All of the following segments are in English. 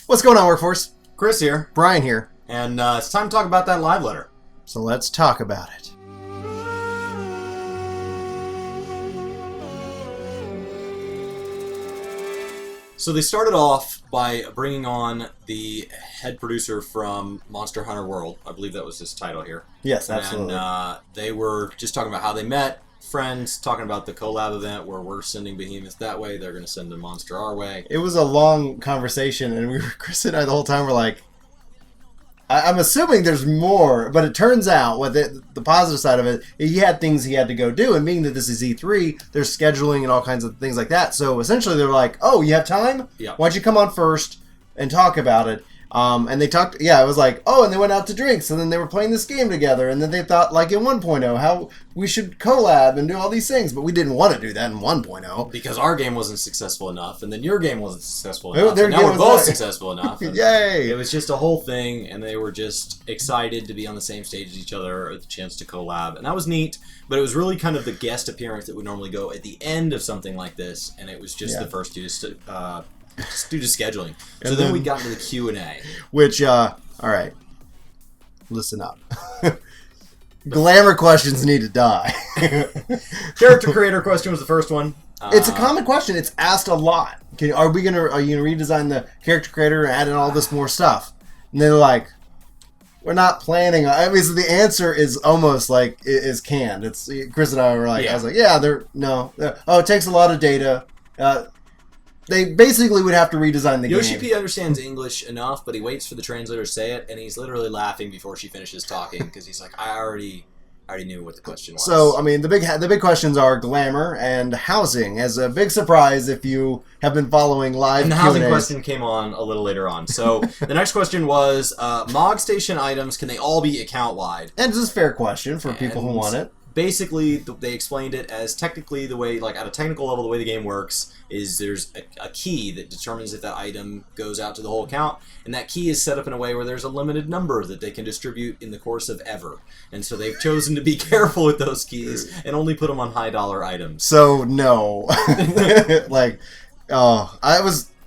What's going on, Workforce? Chris here, Brian here. and it's time to talk about that live letter. So let's talk about it. So they started off by bringing on the head producer from Monster Hunter World. I believe that was his title here. Yes, absolutely. And they were just talking about how they met, friends, talking about the collab event where we're sending Behemoth that way, they're going to send a monster our way. It was a long conversation, and Chris and I the whole time were like, I'm assuming there's more, but it turns out what the positive side of it, he had things he had to go do, and being that this is E3, there's scheduling and all kinds of things like that. So essentially, they're like, "Oh, you have time? Yeah. Why don't you come on first and talk about it?" And they talked. Yeah, it was like, oh, and they went out to drinks, and then they were playing this game together, and then they thought, like in 1.0, how we should collab and do all these things, but we didn't want to do that in 1.0 because our game wasn't successful enough, and then your game wasn't successful enough. Their And now game we're was both not- successful enough. and Yay! It was just a whole thing, and they were just excited to be on the same stage as each other, or the chance to collab, and that was neat. But it was really kind of the guest appearance that would normally go at the end of something like this, and it was just the first two just due to scheduling. So then we got into the Q&A. Which, all right, listen up. Glamour questions need to die. Character creator question was the first one. It's a common question. It's asked a lot. Are you gonna redesign the character creator and add in all this more stuff? And they're like, we're not planning. I mean, so the answer is almost like is canned. It's Chris and I were like, I was like, it takes a lot of data. They basically would have to redesign the Yoshi game. P understands English enough, but he waits for the translator to say it, and he's literally laughing before she finishes talking because he's like, I already knew what the question was. So, I mean, the big questions are glamour and housing. As a big surprise, if you have been following live and the Q&As. housing question came on a little later on. So the next question was, Mog Station items, can they all be account-wide? And this is a fair question for people who want it. Basically, they explained it as technically the way, like at a technical level, the way the game works is there's a key that determines if that item goes out to the whole account, and that key is set up in a way where there's a limited number that they can distribute in the course of ever. And so they've chosen to be careful with those keys and only put them on high-dollar items. So, no.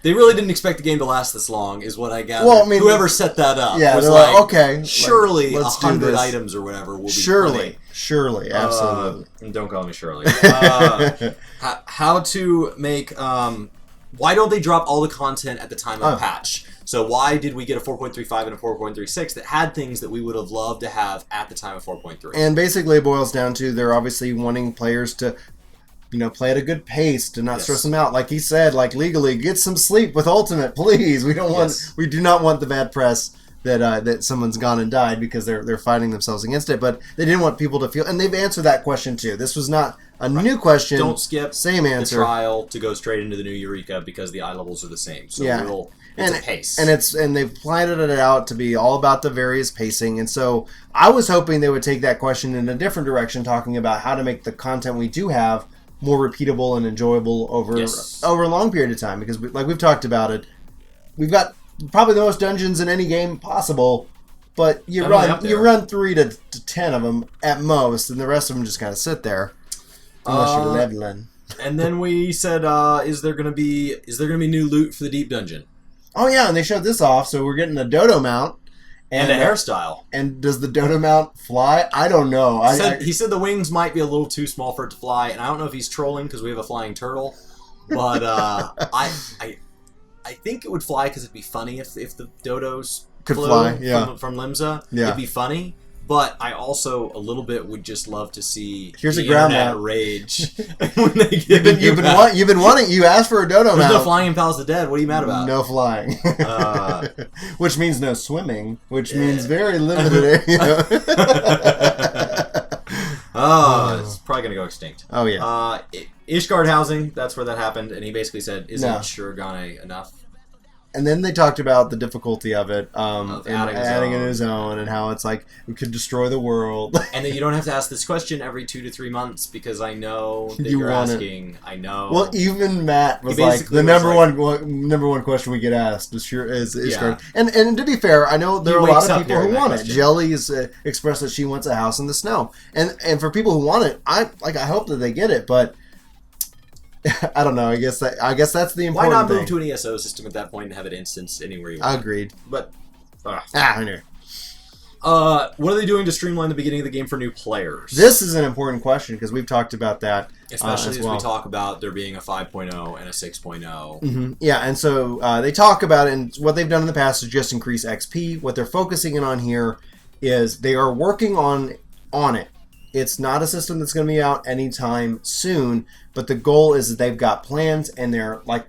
They really didn't expect the game to last this long, is what I gathered. Well, I mean, whoever set that up was they're like, okay, surely let's do 100 this. items or whatever will be plenty. Surely, absolutely. And don't call me Shirley. How to make... why don't they drop all the content at the time of patch? So why did we get a 4.35 and a 4.36 that had things that we would have loved to have at the time of 4.3? And basically it boils down to they're obviously wanting players to play at a good pace, to not stress them out. Like he said, like legally, get some sleep with Ultimate, please. We do not want the bad press that someone's gone and died because they're fighting themselves against it. But they didn't want people to feel, and they've answered that question too. This was not a new question. Don't skip same answer. The trial to go straight into the new Eureka because the eye levels are the same. So it's a pace. And they've planned it out to be all about the various pacing. And so I was hoping they would take that question in a different direction, talking about how to make the content we do have more repeatable and enjoyable over a long period of time, because like we've talked about it, we've got probably the most dungeons in any game possible, but you run 3 to 10 of them at most, and the rest of them just kind of sit there unless you're leveling. And then we said, is there going to be new loot for the deep dungeon? Oh yeah, and they showed this off, so we're getting a dodo mount. And a hairstyle. And does the dodo mount fly? I don't know. He said the wings might be a little too small for it to fly, and I don't know if he's trolling because we have a flying turtle, but I think it would fly because it'd be funny if the dodos could flew fly from Limsa. Yeah. It'd be funny. But I also a little bit would just love to see Here's the a ground internet mount. Rage when they get you've been wanting. You asked for a dodo There's mount. no flying in Palace of the Dead. What are you mad about? No flying, which means no swimming, which means very limited. It's probably gonna go extinct. Oh yeah. Ishgard housing. That's where that happened, and he basically said, "Isn't Shurigane enough?" And then they talked about the difficulty of it, adding in his own, and how it's like it could destroy the world. And that you don't have to ask this question every 2 to 3 months because I know that You you're want asking. I know. Well, even Matt was like the number one question we get asked is Ishgard. And to be fair, I know there are a lot of people who want it. Jelly's expressed that she wants a house in the snow, and for people who want it, I hope that they get it, but I don't know. I guess that's the Why important not thing. move to an ESO system at that point and have it instanced anywhere you want? Agreed. But Anyway. what are they doing to streamline the beginning of the game for new players? This is an important question because we've talked about that, especially as well. we talk about there being a 5.0 and a 6.0. Mm-hmm. Yeah, and so they talk about it, and what they've done in the past is just increase XP. What they're focusing in on here is they are working on it. It's not a system that's going to be out anytime soon, but the goal is that they've got plans, and they're like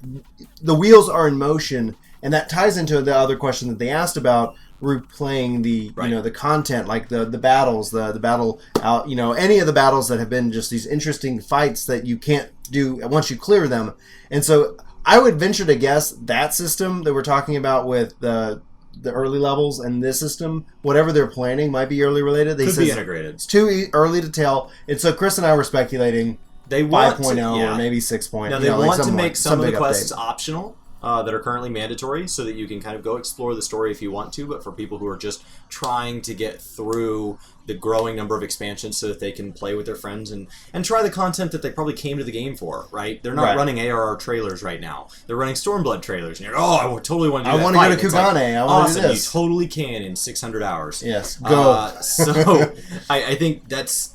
the wheels are in motion, and that ties into the other question that they asked about replaying the the content, like the battles, the battle out, any of the battles that have been just these interesting fights that you can't do once you clear them. And so I would venture to guess that system that we're talking about with the early levels and this system, whatever they're planning, might be early related. They could be integrated. It's too early to tell. And so Chris and I were speculating they want 5.0 or maybe 6.0. Now they want to make some of the quests optional. That are currently mandatory, so that you can kind of go explore the story if you want to, but for people who are just trying to get through the growing number of expansions so that they can play with their friends and try the content that they probably came to the game for, right? They're not running ARR trailers right now. They're running Stormblood trailers, and you're I totally want to do that. I want to go to Kugane. Like, I want to do this. You totally can in 600 hours. Yes, go. So I think that's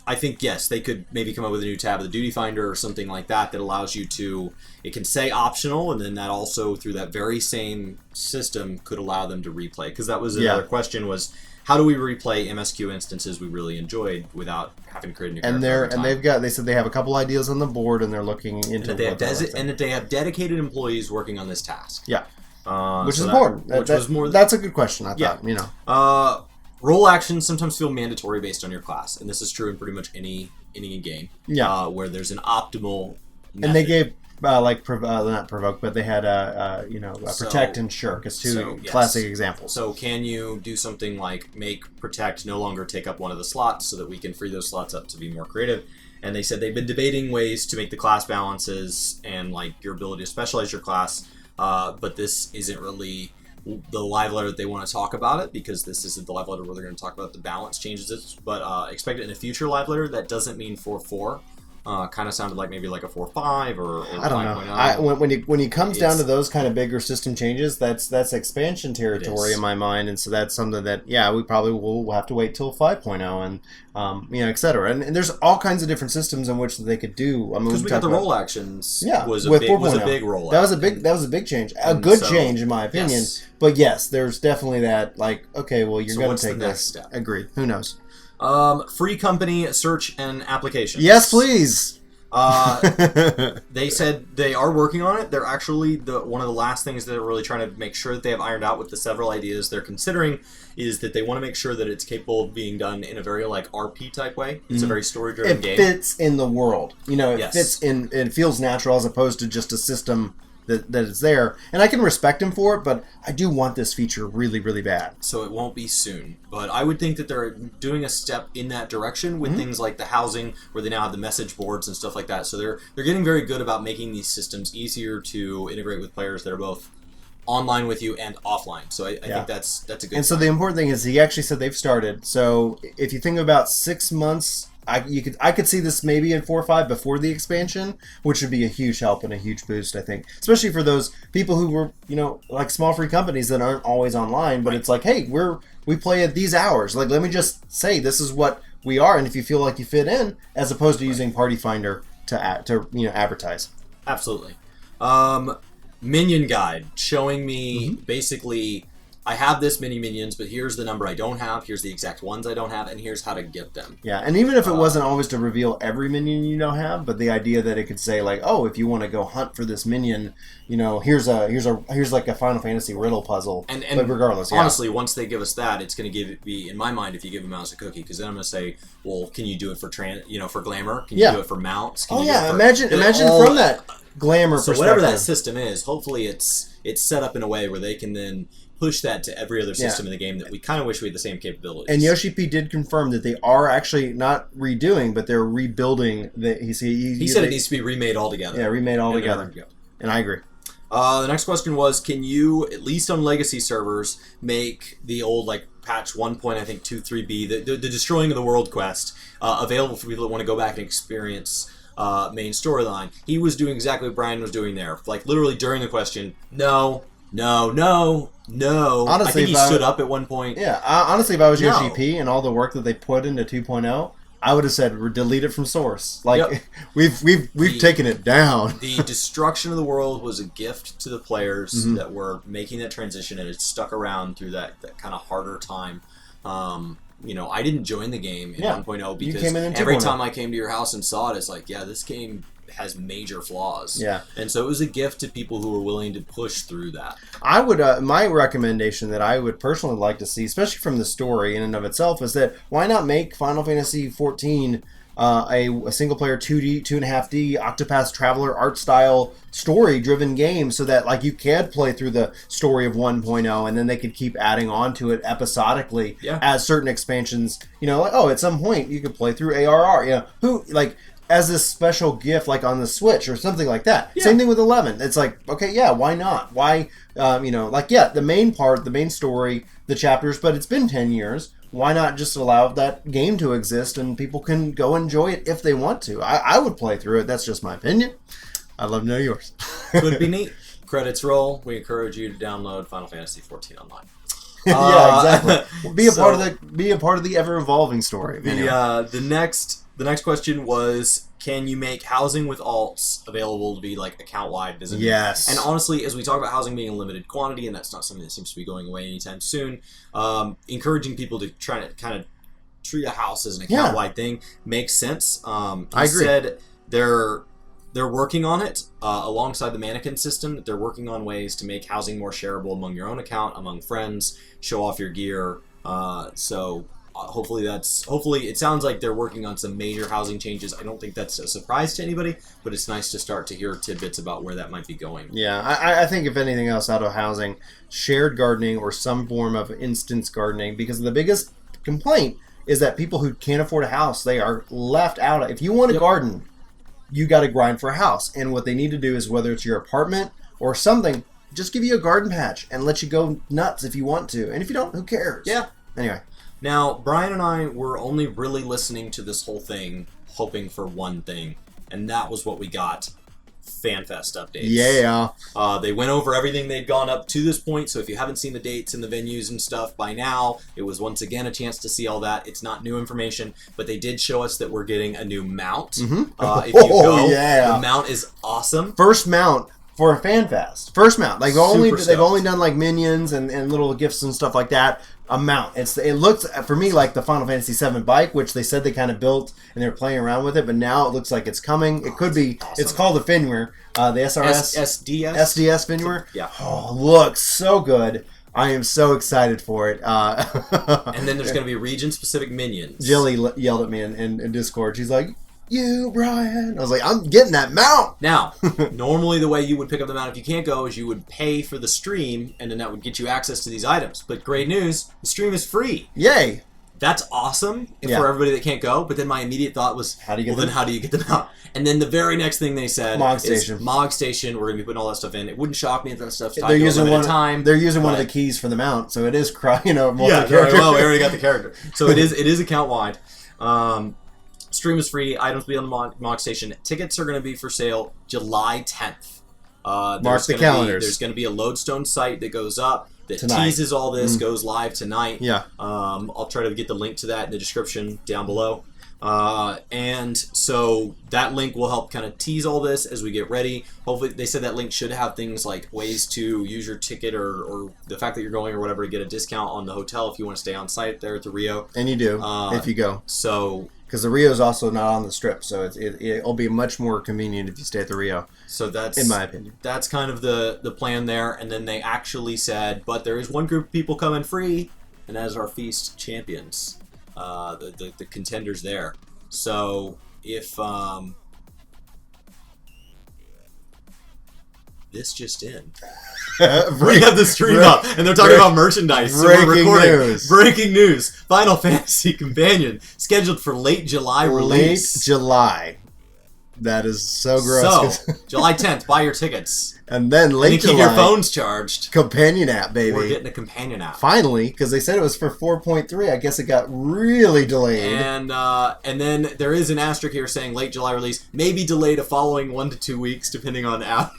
I think, yes, they could maybe come up with a new tab of the Duty Finder or something like that allows you to, it can say optional, and then that also, through that very same system, could allow them to replay. Because that was another question was, how do we replay MSQ instances we really enjoyed without having to create a new character? They said they have a couple ideas on the board, and they're looking into and that they have dedicated employees working on this task. Yeah. Which is important. That's a good question, I thought, Role actions sometimes feel mandatory based on your class, and this is true in pretty much any game. Yeah, where there's an optimal method. And they gave not provoke, but they had protect and shirk as two classic examples. So can you do something like make protect no longer take up one of the slots so that we can free those slots up to be more creative? And they said they've been debating ways to make the class balances and like your ability to specialize your class, but this isn't really the live letter that they want to talk about it, because this isn't the live letter where they're going to talk about the balance changes. But expect it in a future live letter. That doesn't mean 4.4. Kind of sounded like maybe like a 4.5 or I don't know. When it comes down to those kind of bigger system changes, that's expansion territory in my mind, and so that's something that we probably will have to wait till 5.0 and etc. And there's all kinds of different systems in which they could do. I mean, because we got the role actions. Was a big role. That was a big change, a good change in my opinion. Yes. But yes, there's definitely that. Like, okay, well, you're going to take the next this. step? Agreed. Who knows? Free company search and applications. Yes, please. They said they are working on it. They're actually one of the last things that they're really trying to make sure that they have ironed out with the several ideas they're considering is that they want to make sure that it's capable of being done in a very like RP type way. It's a very story driven game. It fits in the world. It fits in. It feels natural as opposed to just a system that is there, and I can respect him for it, but I do want this feature really, really bad. So it won't be soon, but I would think that they're doing a step in that direction with things like the housing, where they now have the message boards and stuff like that. So they're getting very good about making these systems easier to integrate with players that are both online with you and offline. So I think that's a good. And so the important thing is he actually said they've started. So if you think about 6 months. I could see this maybe in 4 or 5 before the expansion, which would be a huge help and a huge boost, I think. Especially for those people who were, like small free companies that aren't always online, but it's like, hey, we play at these hours. Like, let me just say this is what we are, and if you feel like you fit in, as opposed to using Party Finder to advertise. Absolutely. Minion guide showing me basically. I have this many minions, but here's the number I don't have, here's the exact ones I don't have, and here's how to get them. Yeah, and even if it wasn't always to reveal every minion you don't have, but the idea that it could say like, oh, if you want to go hunt for this minion, here's like a Final Fantasy riddle puzzle. And but regardless, honestly, once they give us that, it's going to be in my mind if you give a mouse a cookie, because then I'm going to say, well, can you do it for for glamour? Can you do it for mounts? Can imagine from that glamour perspective. So whatever that system is, hopefully it's set up in a way where they can then push that to every other system in the game that we kind of wish we had the same capabilities. And Yoshi P did confirm that they are actually not redoing, but they're rebuilding. He said it needs to be remade altogether. Yeah, remade altogether. And I agree. The next question was, can you, at least on legacy servers, make the old patch 1.23b, the destroying of the world quest, available for people that want to go back and experience main storyline. He was doing exactly what Brian was doing there. Like, literally during the question, no. Honestly, I think he stood up at one point. Yeah, honestly, if I was your GP and all the work that they put into 2.0, I would have said delete it from source. Like, we've taken it down. The destruction of the world was a gift to the players that were making that transition, and it stuck around through that kind of harder time. I didn't join the game in 1.0 because every time I came to your house and saw it, it's like, this game has major flaws. Yeah. And so it was a gift to people who were willing to push through that. I would, my recommendation that I would personally like to see, especially from the story in and of itself, is that why not make Final Fantasy XIV a single-player 2D, 2.5D Octopath Traveler art style story-driven game, so that like you could play through the story of 1.0 and then they could keep adding on to it episodically as certain expansions. At some point you could play through ARR. As this special gift, like on the Switch or something like that. Yeah. Same thing with 11. It's like, okay, why not? Why, the main part, the main story, the chapters, but it's been 10 years. Why not just allow that game to exist and people can go enjoy it if they want to? I would play through it. That's just my opinion. I'd love to know yours. Could be neat. Credits roll. We encourage you to download Final Fantasy XIV online. Exactly. Be a part of the ever evolving story. The next question was, can you make housing with alts available to be like account-wide visiting? Yes. And honestly, as we talk about housing being a limited quantity, and that's not something that seems to be going away anytime soon, encouraging people to try to kind of treat a house as an account-wide thing makes sense. I agree. Said they're working on it alongside the mannequin system. They're working on ways to make housing more shareable among your own account, among friends, show off your gear. Hopefully it sounds like they're working on some major housing changes. I don't think that's a surprise to anybody, but it's nice to start to hear tidbits about where that might be going. Yeah, I think if anything else out of housing, shared gardening or some form of instance gardening, because the biggest complaint is that people who can't afford a house, they are left out. If you want to garden, you got to grind for a house. And what they need to do is, whether it's your apartment or something, just give you a garden patch and let you go nuts if you want to. And if you don't, who cares? Yeah. Anyway. Now, Brian and I were only really listening to this whole thing, hoping for one thing, and that was what we got. Fanfest updates. Yeah. They went over everything they'd gone up to this point, so if you haven't seen the dates and the venues and stuff by now, it was once again a chance to see all that. It's not new information, but they did show us that we're getting a new mount. If you go, the mount is awesome. First mount for a Fanfest. First mount. Like they've only done like minions and little gifts and stuff like that. A mount. It looks for me like the Final Fantasy VII bike, which they said they kind of built and they're playing around with it, but now it looks like it's coming. It could be. Awesome. It's called the Finware, the SRS SDS Finware. Yeah. Oh, looks so good. I am so excited for it. And then there's going to be region-specific minions. Jilly yelled at me in Discord. She's like, "You, Brian." I was like, "I'm getting that mount." Now, normally the way you would pick up the mount if you can't go is you would pay for the stream, and then that would get you access to these items. But great news, the stream is free. Yay. That's awesome for everybody that can't go. But then my immediate thought was, how do you get them out? And then the very next thing they said is Mog Station. We're going to be putting all that stuff in. It wouldn't shock me if that stuff's tied to a limited time. They're using one of the keys for the mount, so it is multi-character. Yeah, well, we already got the character. So it is account-wide. Stream is free. Items will be on the Mog Station. Tickets are going to be for sale July 10th. Mark the calendars. There's going to be a Lodestone site that goes up that teases all this, goes live tonight. Yeah. I'll try to get the link to that in the description down below. And so that link will help kind of tease all this as we get ready. Hopefully, they said that link should have things like ways to use your ticket or the fact that you're going or whatever to get a discount on the hotel if you want to stay on site there at the Rio. And you do, if you go. So... Because the Rio is also not on the Strip, so it'll be much more convenient if you stay at the Rio. So that's, in my opinion, that's kind of the plan there. And then they actually said, but there is one group of people coming free, and that is our Feast champions, the contenders there. So if this just in. We have the stream up, and they're talking about merchandise. So we're recording. Breaking news. Final Fantasy Companion scheduled for late July release. Late July. That is so gross. So, July 10th, buy your tickets. And then late And keep July, your phones charged. companion app, baby. We're getting a companion app. Finally, because they said it was for 4.3. I guess it got really delayed. And then there is an asterisk here saying late July release, may be delayed a following 1 to 2 weeks, depending on App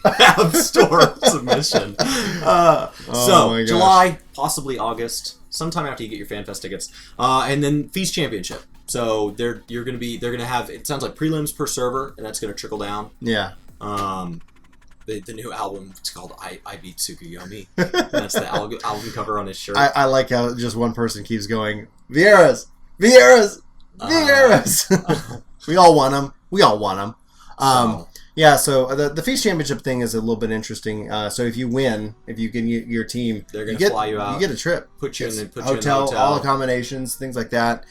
Store submission. my gosh. July, possibly August, sometime after you get your FanFest tickets. And then Feast Championship. So they're gonna have, it sounds like prelims per server, and that's gonna trickle down. Yeah. The new album, it's called I Beat Tsukuyomi. That's the album cover on his shirt. I like how just one person keeps going, Vieira's! Vieira's! Vieira's! We all want them. We all want them. Yeah, so the Feast Championship thing is a little bit interesting. So if you win, if you can get your team, they're going to fly you out. You get a trip. Put you in the hotel, all accommodations, things like that.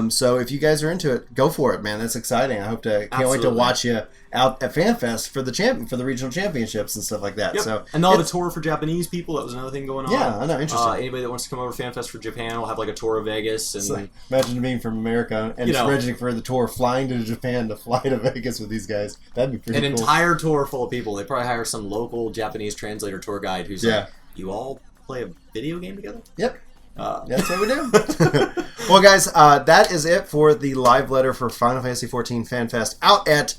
So if you guys are into it, go for it, man. That's exciting. I can't wait to watch you out at FanFest for the regional championships and stuff like that. Yep. So and they'll have a tour for Japanese people. That was another thing going on. Yeah, I know. Interesting. Anybody that wants to come over to FanFest for Japan will have like a tour of Vegas. And so, imagine being from America and registering for the tour, flying to Japan to fly to Vegas with these guys. That'd be pretty cool. An entire tour full of people. They probably hire some local Japanese translator tour guide who's like, you all play a video game together? Yep. That's what we do. Well, guys, that is it for the live letter for Final Fantasy XIV FanFest out at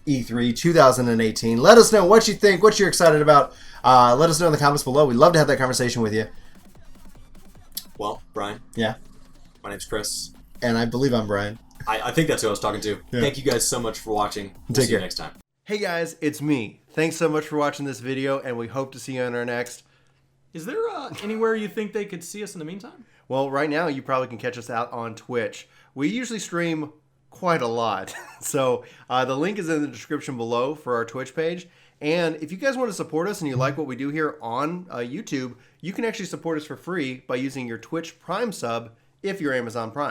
E3 2018. Let us know what you think, what you're excited about. Let us know in the comments below. We'd love to have that conversation with you. Well, Brian. Yeah. My name's Chris. And I believe I'm Brian. I think that's who I was talking to. Yeah. Thank you guys so much for watching. We'll see you next time. Hey guys, it's me. Thanks so much for watching this video, and we hope to see you on our next. Is there anywhere you think they could see us in the meantime? Well, right now you probably can catch us out on Twitch. We usually stream quite a lot. So the link is in the description below for our Twitch page. And if you guys want to support us and you like what we do here on YouTube, you can actually support us for free by using your Twitch Prime sub if you're Amazon Prime.